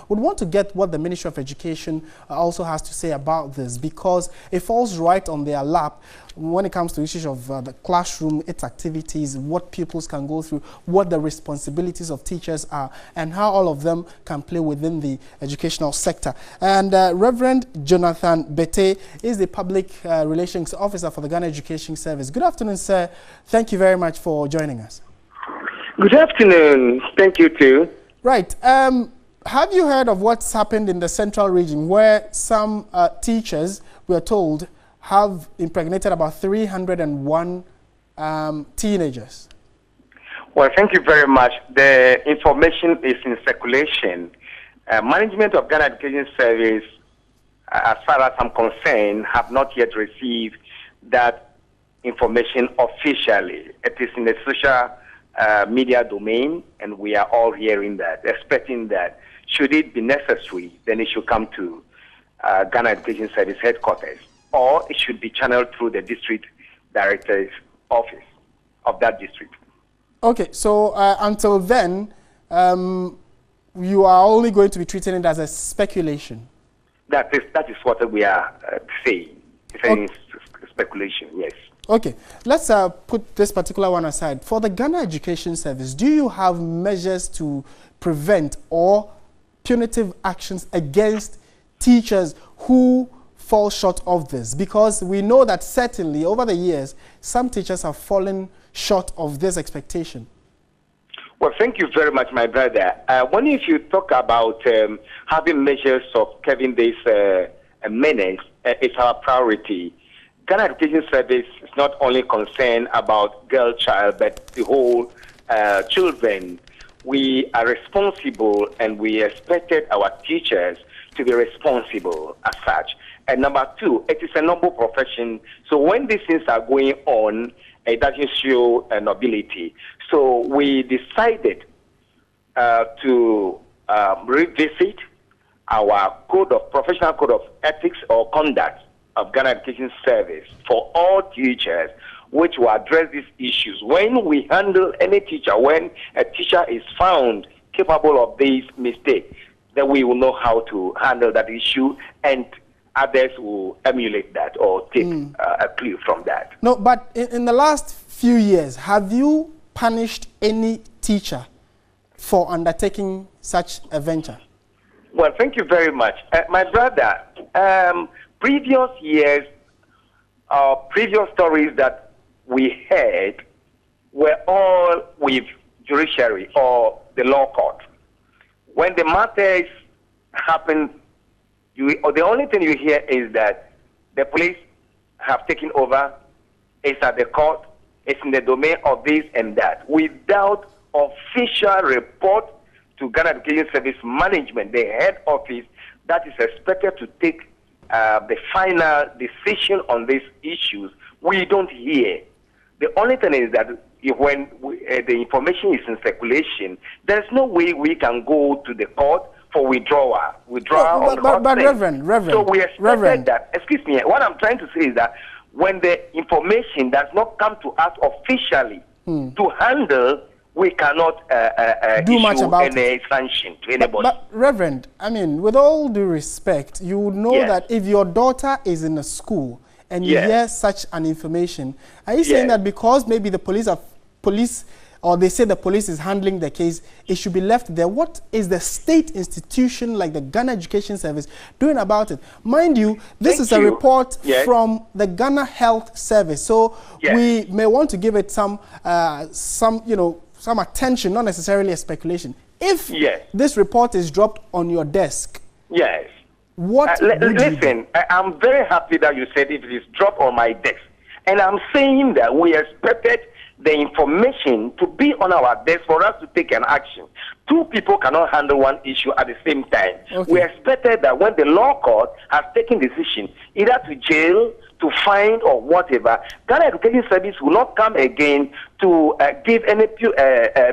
would want to get what the Ministry of Education also has to say about this, because it falls right on their lap when it comes to issues of the classroom, its activities, what pupils can go through, what the responsibilities of teachers are, and how all of them can play within the educational sector. And Reverend Jonathan Bettey is the Public Relations Officer for the Ghana Education Service. Good afternoon, sir. Thank you very much for joining us. Good afternoon. Thank you, too. Right. Have you heard of what's happened in the central region where some teachers, we are told, have impregnated about 301 teenagers? Well, thank you very much. The information is in circulation. Management of Ghana Education Service, as far as I'm concerned, have not yet received that information officially. It is in the social media domain, and we are all hearing that, expecting that should it be necessary, then it should come to Ghana Education Service headquarters, or it should be channeled through the district director's office of that district. Okay, so until then, you are only going to be treating it as a speculation. That is what we are saying. It's speculation, yes. Okay, let's put this particular one aside. For the Ghana Education Service, do you have measures to prevent or punitive actions against teachers who fall short of this? Because we know that certainly over the years, some teachers have fallen short of this expectation. Well, thank you very much, my brother. If you talk about having measures of curbing this menace, it's our priority. Ghana Education Service is not only concerned about girl child, but the whole children. We are responsible, and we expected our teachers to be responsible as such. And number two, it is a noble profession. So when these things are going on, it doesn't show nobility. So we decided to revisit our professional code of ethics or conduct of Ghana Education Service for all teachers, which will address these issues. When we handle any teacher, when a teacher is found capable of this mistake, then we will know how to handle that issue, and others will emulate that or take a clue from that. No, but in the last few years, have you punished any teacher for undertaking such a venture? Well, thank you very much. My brother, previous years, previous stories that we heard were all with judiciary or the law court. When the matters happen, the only thing you hear is that the police have taken over, it's at the court, it's in the domain of this and that, without official report to Ghana Education Service Management, the head office that is expected to take the final decision on these issues. We don't hear. The only thing is that when the information is in circulation, there's no way we can go to the court for withdrawal. But Reverend. So we expected that. Excuse me. What I'm trying to say is that when the information does not come to us officially to handle, we cannot do much about any sanction to anybody. But Reverend, I mean, with all due respect, you would know that if your daughter is in a school and you hear such an information, are you saying that because maybe the police or they say the police is handling the case, it should be left there? What is the state institution like the Ghana Education Service doing about it? Mind you, this is a report from the Ghana Health Service, so we may want to give it some attention, not necessarily a speculation. If this report is dropped on your desk, what would you do? I'm very happy that you said if it is dropped on my desk. And I'm saying that we expected the information to be on our desk for us to take an action. Two people cannot handle one issue at the same time. Okay. We expected that when the law court has taken decision, either to jail, to fine, or whatever, Ghana Education Service will not come again to give any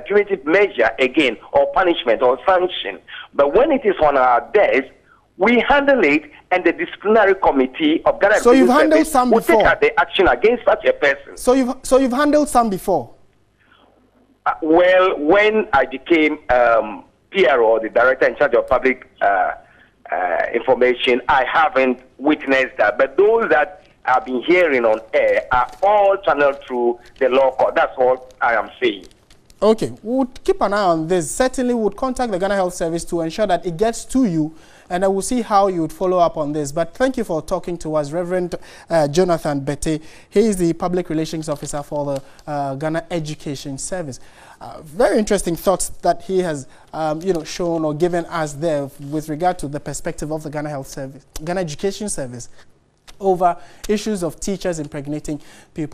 punitive measure again, or punishment or sanction. But when it is on our desk, we handle it, and the disciplinary committee of Ghana Education Service will take the action against such a person. So you've handled some before? Well, when I became PRO, the Director in charge of Public Information, I haven't witnessed that. But those that I've been hearing on air are all channeled through the law court. That's all I am saying. Okay, we'll keep an eye on this. Certainly, we'll contact the Ghana Health Service to ensure that it gets to you, and I will see how you would follow up on this. But thank you for talking to us, Reverend Jonathan Bettey. He is the Public Relations Officer for the Ghana Education Service. Very interesting thoughts that he has, shown or given us there with regard to the perspective of the Ghana Health Service, Ghana Education Service, over issues of teachers impregnating people.